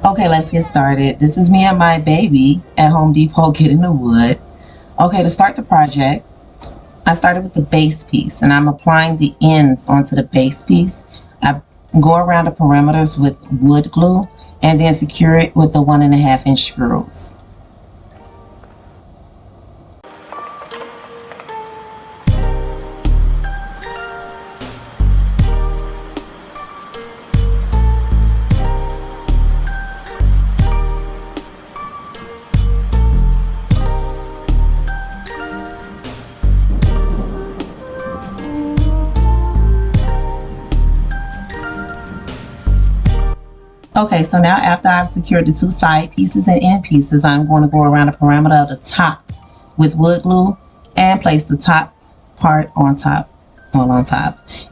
Okay, let's get started. This is me and my baby at Home Depot getting the wood. Okay, to start the project, I started with the base piece and I'm applying the ends onto the base piece. I go around the perimeters with wood glue and then secure it with the 1.5-inch screws. Okay, so now after I've secured the two side pieces and end pieces, I'm going to go around the perimeter of the top with wood glue and place the top part on top,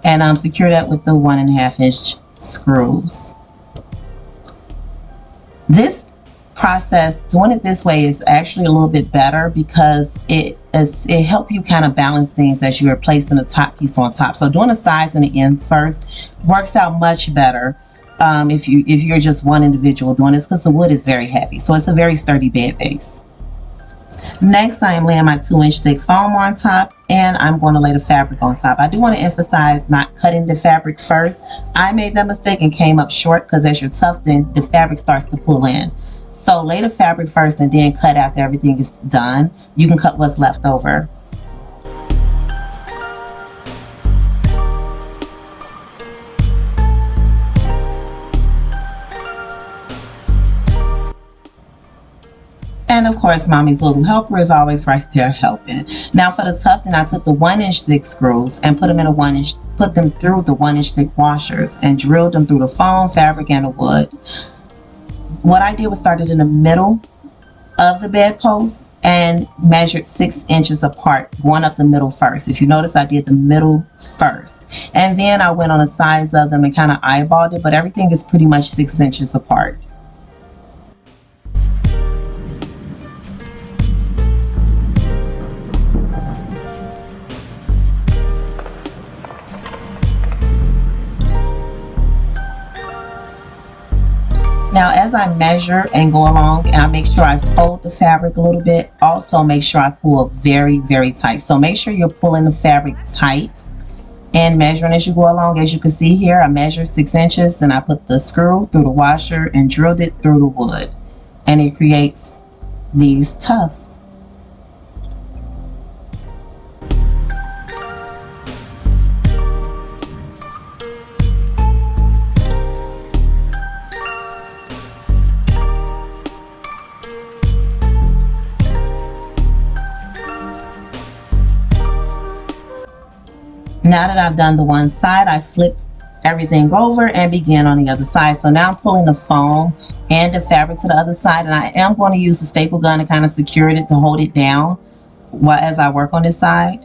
and secure that with the 1.5-inch screws. This process, doing it this way, is actually a little bit better because it helps you kind of balance things as you're placing the top piece on top. So doing the sides and the ends first works out much better if you're just one individual doing this, because the wood is very heavy, so it's a very sturdy bed base. Next, I am laying my 2-inch thick foam on top, and I'm going to lay the fabric on top. I do want to emphasize not cutting the fabric first. I made that mistake and came up short because as you're tufting, the fabric starts to pull in. So lay the fabric first and then cut after everything is done. You can cut what's left over. And of course, mommy's little helper is always right there helping. Now for the tufting, I took the 1-inch thick screws and put them through the 1-inch thick washers and drilled them through the foam, fabric, and the wood. What I did was started in the middle of the bedpost and measured 6 inches apart, going up the middle first. If you notice, I did the middle first. And then I went on the sides of them and kind of eyeballed it, but everything is pretty much 6 inches apart. Now as I measure and go along, I make sure I fold the fabric a little bit. Also make sure I pull very, very tight. So make sure you're pulling the fabric tight and measuring as you go along. As you can see here, I measured 6 inches and I put the screw through the washer and drilled it through the wood. And it creates these tufts. Now that I've done the one side, I flip everything over and begin on the other side. So now I'm pulling the foam and the fabric to the other side, and I am going to use the staple gun to kind of secure it to hold it down as I work on this side.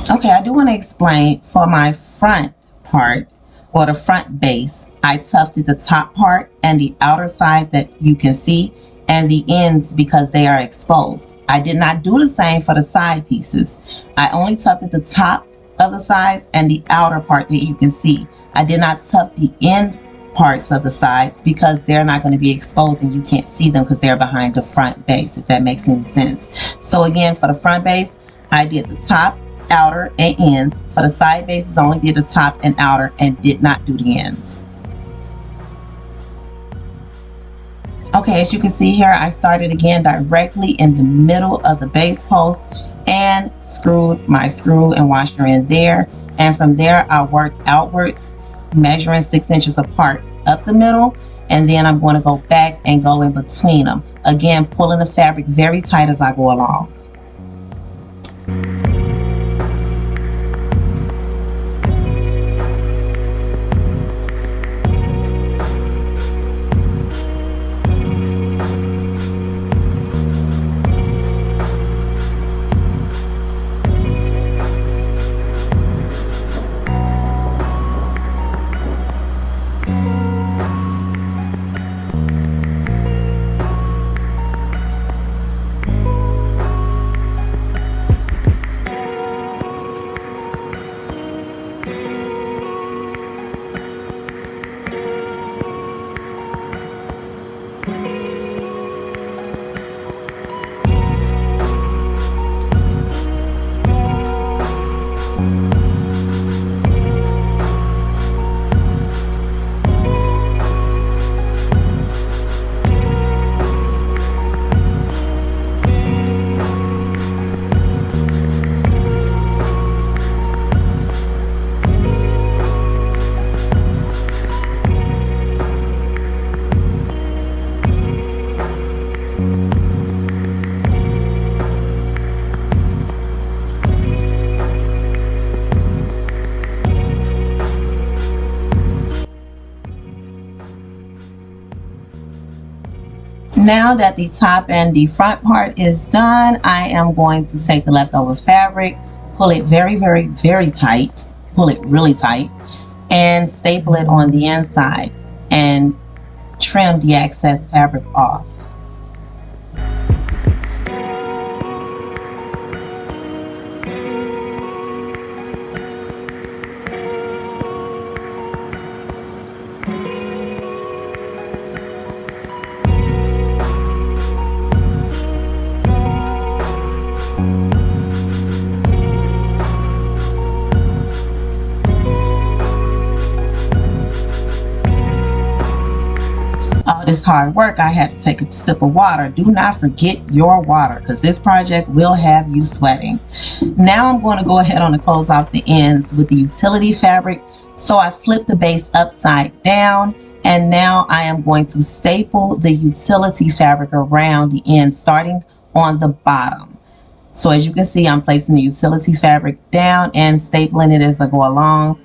Okay, I do want to explain for my front part, or the front base, I tufted the top part and the outer side that you can see, and the ends because they are exposed. I did not do the same for the side pieces. I only tufted the top of the sides and the outer part that you can see. I did not tuft the end parts of the sides because they're not going to be exposed and you can't see them because they're behind the front base, if that makes any sense. So again, for the front base, I did the top, outer, and ends. For the side bases, I only did the top and outer and did not do the ends. Okay, as you can see here, I started again directly in the middle of the base post and screwed my screw and washer in there. And from there, I worked outwards, measuring 6 inches apart up the middle. And then I'm going to go back and go in between them. Again, pulling the fabric very tight as I go along. Now that the top and the front part is done, I am going to take the leftover fabric, pull it very, very, very tight, pull it really tight, and staple it on the inside and trim the excess fabric off. All this hard work, I had to take a sip of water. Do not forget your water, because this project will have you sweating. Now I'm going to go ahead on and close off the ends with the utility fabric. So I flipped the base upside down, and now I am going to staple the utility fabric around the end, starting on the bottom. So as you can see, I'm placing the utility fabric down and stapling it as I go along.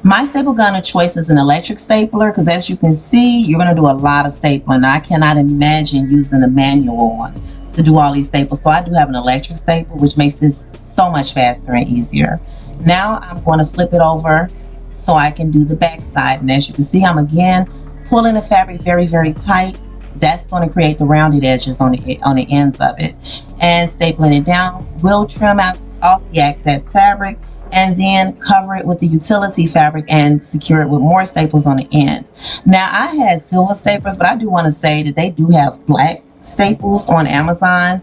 My staple gun of choice is an electric stapler, because as you can see, you're going to do a lot of stapling. I cannot imagine using a manual one to do all these staples. So I do have an electric staple, which makes this so much faster and easier. Now I'm going to flip it over so I can do the back side. And as you can see, I'm again pulling the fabric very, very tight. That's going to create the rounded edges on the ends of it. And stapling it down will trim out off the excess fabric, and then cover it with the utility fabric and secure it with more staples on the end. Now I had silver staplers, but I do want to say that they do have black staples on Amazon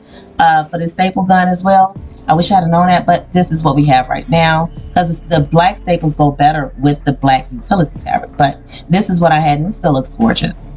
for this staple gun as well. I wish I had known that, but this is what we have right now, because the black staples go better with the black utility fabric. But this is what I had, and it still looks gorgeous.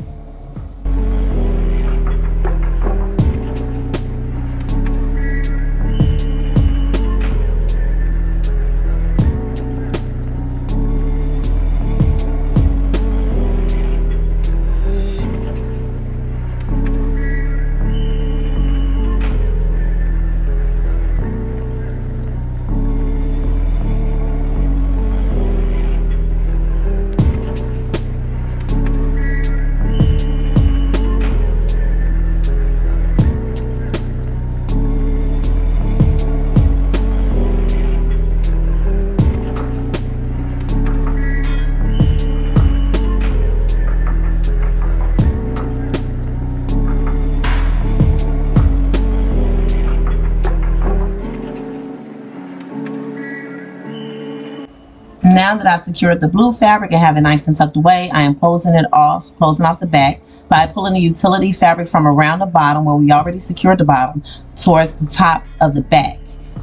Now that I've secured the blue fabric and have it nice and tucked away, I am closing off the back by pulling the utility fabric from around the bottom, where we already secured the bottom, towards the top of the back,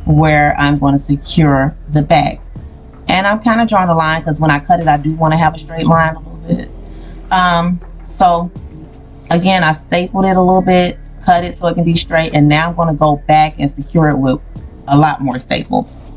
where I'm going to secure the back. And I'm kind of drawing a line, because when I cut it, I do want to have a straight line a little bit. So again, I stapled it a little bit, cut it so it can be straight, and now I'm going to go back and secure it with a lot more staples.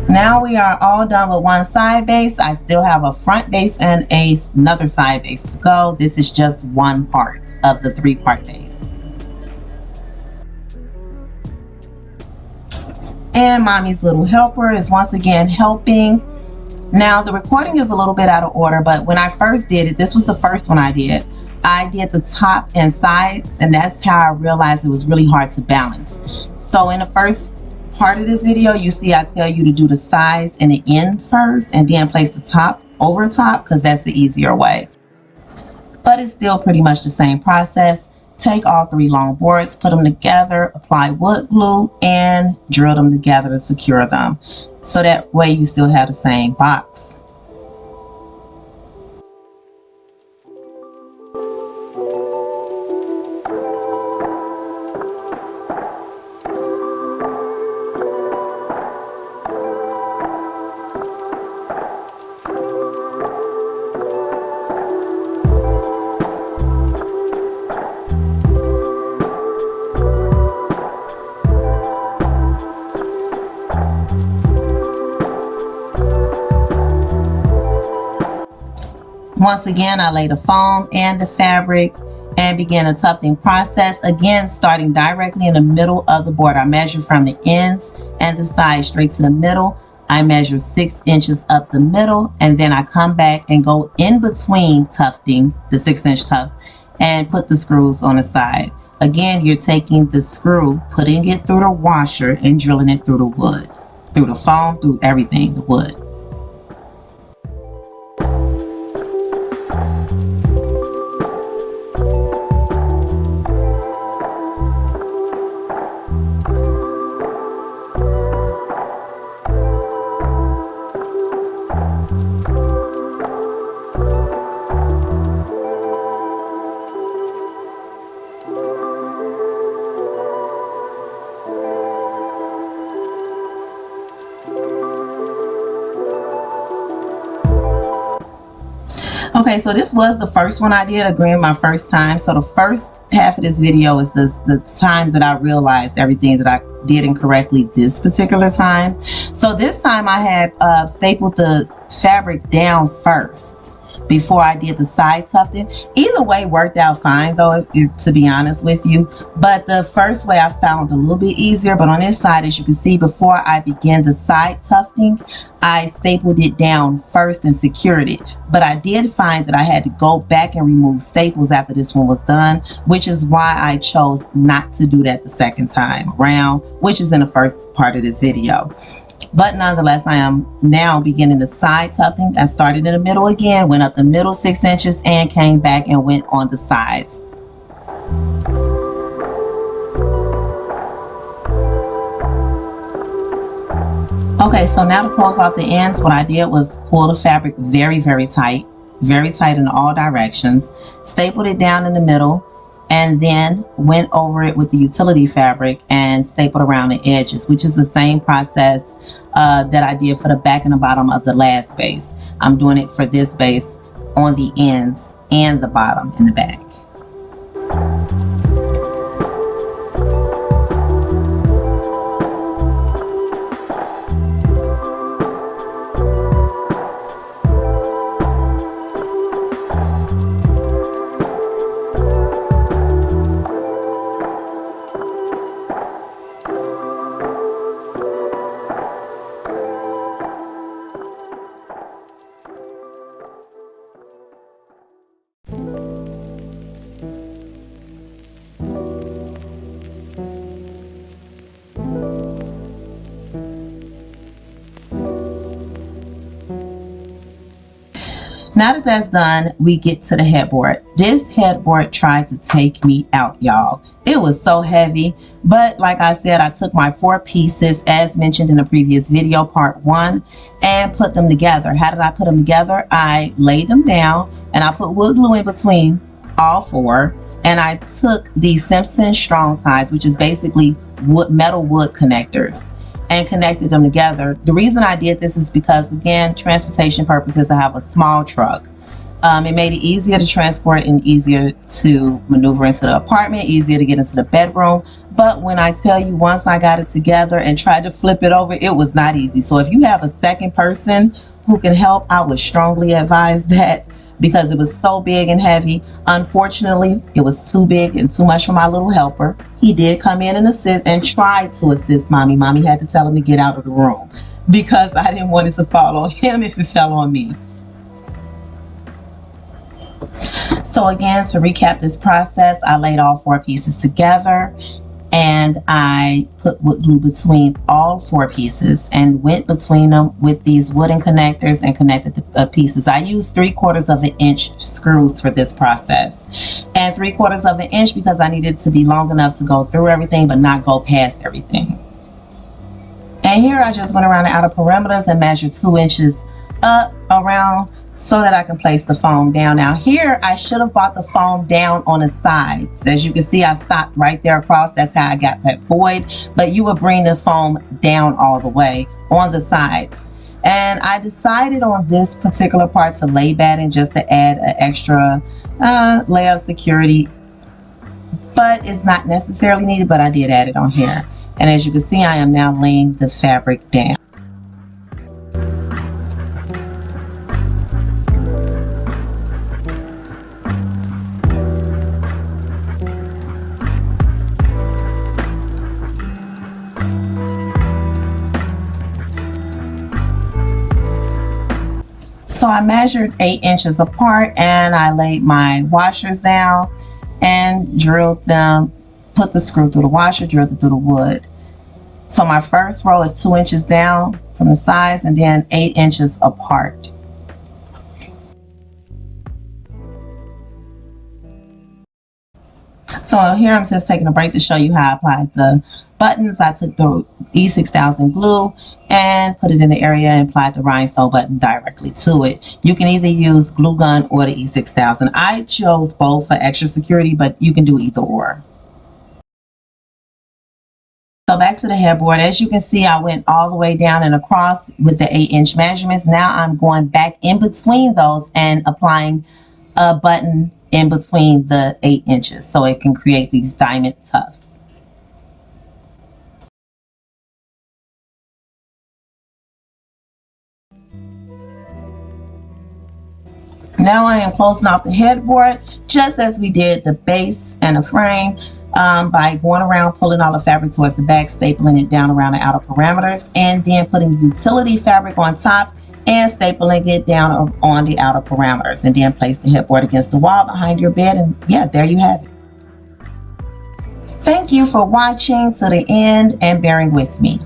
Now we are all done with one side base. I still have a front base and another side base to go. This is just one part of the 3-part base. And mommy's little helper is once again helping. Now the recording is a little bit out of order, but when I first did it, this was the first one I did. I did the top and sides, and that's how I realized it was really hard to balance. So in the first part of this video, you see I tell you to do the sides and the end first, and then place the top over top, because that's the easier way. But it's still pretty much the same process. Take all 3 long boards, put them together, apply wood glue, and drill them together to secure them. So that way you still have the same box. Once again, I lay the foam and the fabric and begin a tufting process. Again, starting directly in the middle of the board. I measure from the ends and the sides straight to the middle. I measure 6 inches up the middle, and then I come back and go in between tufting the 6-inch tufts and put the screws on the side. Again, you're taking the screw, putting it through the washer and drilling it through the wood, through the foam, through everything, the wood. Okay, so this was the first one I did, agreeing my first time. So the first half of this video is the time that I realized everything that I did incorrectly this particular time. So this time I had stapled the fabric down first before I did the side tufting. Either way worked out fine though, to be honest with you. But the first way I found a little bit easier. But on this side, as you can see, before I began the side tufting, I stapled it down first and secured it. But I did find that I had to go back and remove staples after this one was done, which is why I chose not to do that the second time around, which is in the first part of this video. But nonetheless, I am now beginning the side tufting. I started in the middle again, went up the middle 6 inches and came back and went on the sides. Okay, so now to close off the ends, what I did was pull the fabric very tight in all directions, stapled it down in the middle, and then went over it with the utility fabric and stapled around the edges, which is the same process that I did for the back and the bottom of the last base. I'm doing it for this base on the ends and the bottom and the back. Now that that's done, we get to the headboard. This headboard tried to take me out, y'all. It was so heavy, but like I said, I took my 4 pieces, as mentioned in the previous video, part 1, and put them together. How did I put them together? I laid them down, and I put wood glue in between all 4, and I took the Simpson strong ties, which is basically metal wood connectors, and connected them together. The reason I did this is because, again, transportation purposes, I have a small truck. It made it easier to transport and easier to maneuver into the apartment, easier to get into the bedroom. But when I tell you, once I got it together and tried to flip it over, it was not easy. So if you have a second person who can help, I would strongly advise that, because it was so big and heavy. Unfortunately, it was too big and too much for my little helper. He did come in and assist and tried to assist mommy. Mommy had to tell him to get out of the room because I didn't want it to fall on him if it fell on me. So again, to recap this process, I laid all 4 pieces together and I put wood glue between all 4 pieces and went between them with these wooden connectors and connected the pieces. I used 3/4 of an inch screws for this process, and 3/4 of an inch because I needed it to be long enough to go through everything but not go past everything. And here I just went around the outer perimeters and measured 2 inches up around so that I can place the foam down. Now here I should have brought the foam down on the sides. As you can see, I stopped right there across. That's how I got that void. But you would bring the foam down all the way on the sides. And I decided on this particular part to lay batting just to add an extra layer of security. But it's not necessarily needed, but I did add it on here. And as you can see, I am now laying the fabric down. So I measured 8 inches apart and I laid my washers down and drilled them, put the screw through the washer, drilled it through the wood. So my first row is 2 inches down from the sides and then 8 inches apart. So here I'm just taking a break to show you how I applied the buttons. I took the E6000 glue and put it in the area and applied the rhinestone button directly to it. You can either use glue gun or the E6000. I chose both for extra security, but you can do either or. So back to the headboard. As you can see, I went all the way down and across with the 8-inch measurements. Now I'm going back in between those and applying a button in between the 8 inches so it can create these diamond tufts. Now I am closing off the headboard just as we did the base and the frame, by going around, pulling all the fabric towards the back, stapling it down around the outer parameters, and then putting utility fabric on top and stapling it down on the outer parameters, and then place the headboard against the wall behind your bed, and yeah, there you have it. Thank you for watching to the end and bearing with me.